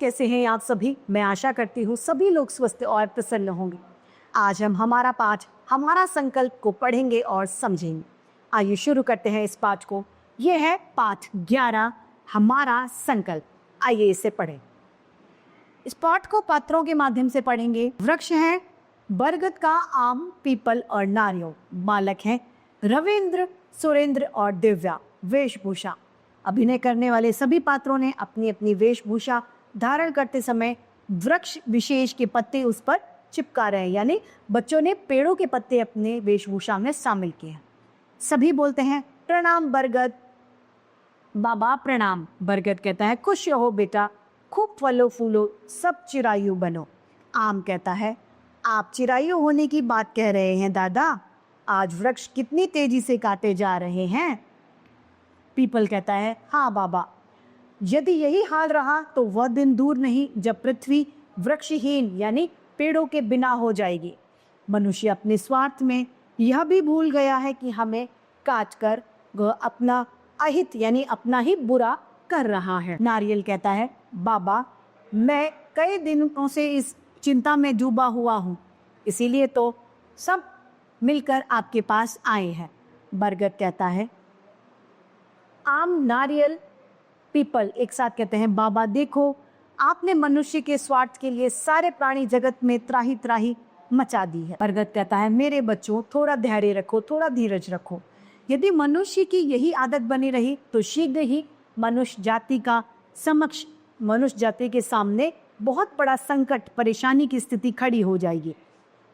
कैसे हैं आप सभी? मैं आशा करती हूँ सभी लोग स्वस्थ और प्रसन्न होंगे। आज हम हमारा पाठ हमारा संकल्प को पढ़ेंगे और समझेंगे। आइए शुरू करते हैं इस पाठ को। यह है पाठ 11 हमारा संकल्प। आइए इसे पढ़ें। इस पाठ को पात्रों के माध्यम से पढ़ेंगे। वृक्ष हैं बरगद का, आम, पीपल और नारियल। बालक हैं रविंद्र, सुरेंद्र और दिव्या। वेशभूषा, अभिनय करने वाले सभी पात्रों ने अपनी अपनी वेशभूषा धारण करते समय वृक्ष विशेष के पत्ते उस पर चिपका रहे हैं, यानी बच्चों ने पेड़ों के पत्ते अपने वेशभूषा में शामिल किए हैं। सभी बोलते हैं प्रणाम बरगद। बाबा प्रणाम। बरगद कहता है खुश रहो बेटा, खूब फलो फूलो, सब चिरायु बनो। आम कहता है आप चिरायु होने की बात कह रहे हैं दादा, आज वृक्ष कितनी तेजी से काटे जा रहे हैं। पीपल कहता है हाँ बाबा, यदि यही हाल रहा तो वह दिन दूर नहीं जब पृथ्वी वृक्षहीन यानी पेड़ों के बिना हो जाएगी। मनुष्य अपने स्वार्थ में यह भी भूल गया है कि हमें काटकर वह अपना अहित यानी अपना ही बुरा कर रहा है। नारियल कहता है बाबा, मैं कई दिनों से इस चिंता में डूबा हुआ हूँ, इसीलिए तो सब मिलकर आपके पास आए हैं। बरगद कहता है आम, नारियल, पीपल एक साथ कहते हैं बाबा देखो, आपने मनुष्य के स्वार्थ के लिए सारे प्राणी जगत में त्राही त्राही मचा दी है। बरगद कहता है मेरे बच्चों, थोड़ा धैर्य रखो, थोड़ा धीरज रखो। यदि मनुष्य की यही आदत बनी रही तो शीघ्र ही मनुष्य जाति के सामने बहुत बड़ा संकट, परेशानी की स्थिति खड़ी हो जाएगी।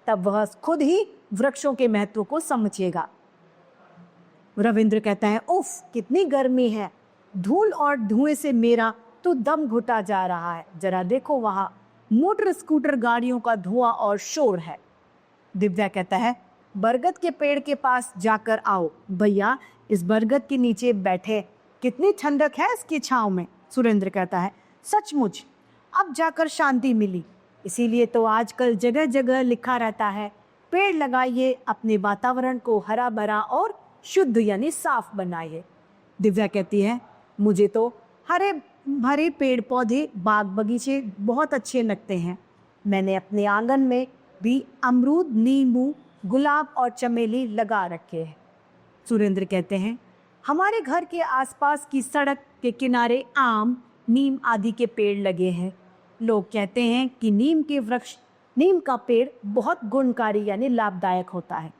तब वह खुद ही वृक्षों के महत्व को समझेगा। रविंद्र कहता है उफ, कितनी गर्मी है, धूल और धुएं से मेरा तो दम घुटा जा रहा है। जरा देखो, वहां मोटर स्कूटर गाड़ियों का धुआं और शोर है। दिव्या कहता है बरगद के पेड़ के पास जाकर आओ भैया, इस बरगद के नीचे बैठे, कितनी ठंडक है इसकी छांव में। सुरेंद्र कहता है सचमुच अब जाकर शांति मिली, इसीलिए तो आजकल जगह जगह लिखा रहता है पेड़ लगाइए, अपने वातावरण को हरा भरा और शुद्ध यानी साफ बनाइए। दिव्या कहती है मुझे तो हरे भरे पेड़ पौधे, बाग बगीचे बहुत अच्छे लगते हैं। मैंने अपने आंगन में भी अमरूद, नींबू, गुलाब और चमेली लगा रखे हैं। सुरेंद्र कहते हैं हमारे घर के आसपास की सड़क के किनारे आम, नीम आदि के पेड़ लगे हैं। लोग कहते हैं कि नीम का पेड़ बहुत गुणकारी यानी लाभदायक होता है।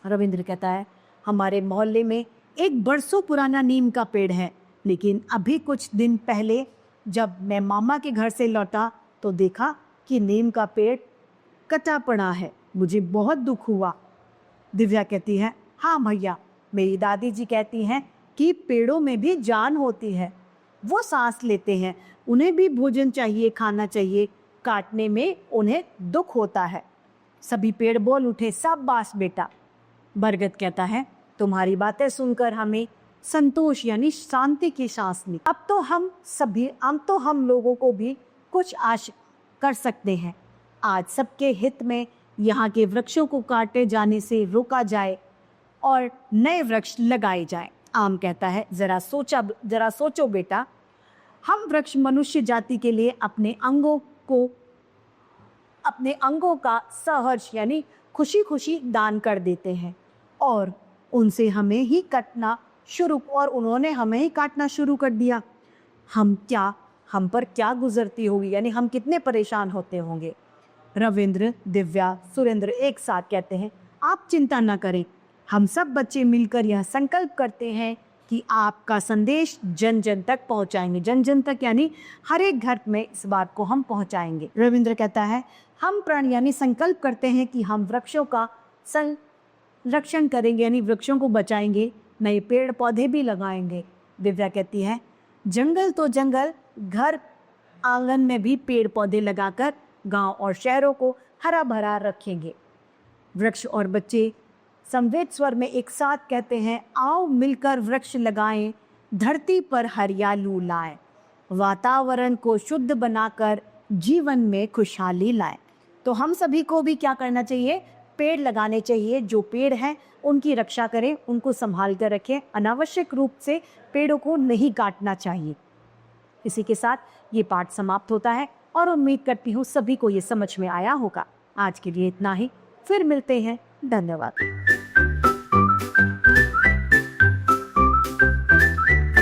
रविंद्र कहता है हमारे मोहल्ले में एक बरसों पुराना नीम का पेड़ है, लेकिन अभी कुछ दिन पहले जब मैं मामा के घर से लौटा तो देखा कि नीम का पेड़ कटा पड़ा है। मुझे बहुत दुख हुआ। दिव्या कहती है हाँ भैया, मेरी दादी जी कहती हैं कि पेड़ों में भी जान होती है, वो सांस लेते हैं, उन्हें भी भोजन चाहिए, खाना चाहिए, काटने में उन्हें दुख होता है। सभी पेड़ बोल उठे शाबाश बेटा। बरगद कहता है तुम्हारी बातें सुनकर हमें संतोष यानी शांति की सांस ली। अब तो हम लोगों को भी कुछ आशा कर सकते हैं। आज सबके हित में यहाँ के वृक्षों को काटे जाने से रोका जाए और नए वृक्ष लगाए जाए। आम कहता है जरा सोचो बेटा, हम वृक्ष मनुष्य जाति के लिए अपने अंगों का सहर्ष यानी खुशी खुशी दान कर देते हैं और उन्होंने हमें ही काटना शुरू कर दिया। हम पर क्या गुजरती होगी, यानी हम कितने परेशान होते होंगे। रविंद्र, दिव्या, सुरेंद्र एक साथ कहते हैं आप चिंता न करें, हम सब बच्चे मिलकर यह संकल्प करते हैं कि आपका संदेश जन जन तक पहुंचाएंगे। जन जन तक यानी हर एक घर में इस बात को हम पहुंचाएंगे। रविंद्र कहता है हम प्रण यानी संकल्प करते हैं कि हम वृक्षों का संरक्षण करेंगे यानी वृक्षों को बचाएंगे, नए पेड़ पौधे भी लगाएंगे। दिव्या कहती है जंगल तो जंगल, घर आंगन में भी पेड़ पौधे लगाकर गांव और शहरों को हरा भरा रखेंगे। वृक्ष और बच्चे संवेद स्वर में एक साथ कहते हैं आओ मिलकर वृक्ष लगाएं, धरती पर हरियाली लाएं, वातावरण को शुद्ध बनाकर जीवन में खुशहाली लाएं। तो हम सभी को भी क्या करना चाहिए, पेड़ लगाने चाहिए। जो पेड़ हैं उनकी रक्षा करें, उनको संभाल कर रखें, अनावश्यक रूप से पेड़ों को नहीं काटना चाहिए। इसी के साथ ये पाठ समाप्त होता है और उम्मीद करती हूँ सभी को ये समझ में आया होगा। आज के लिए इतना ही, फिर मिलते हैं। धन्यवाद।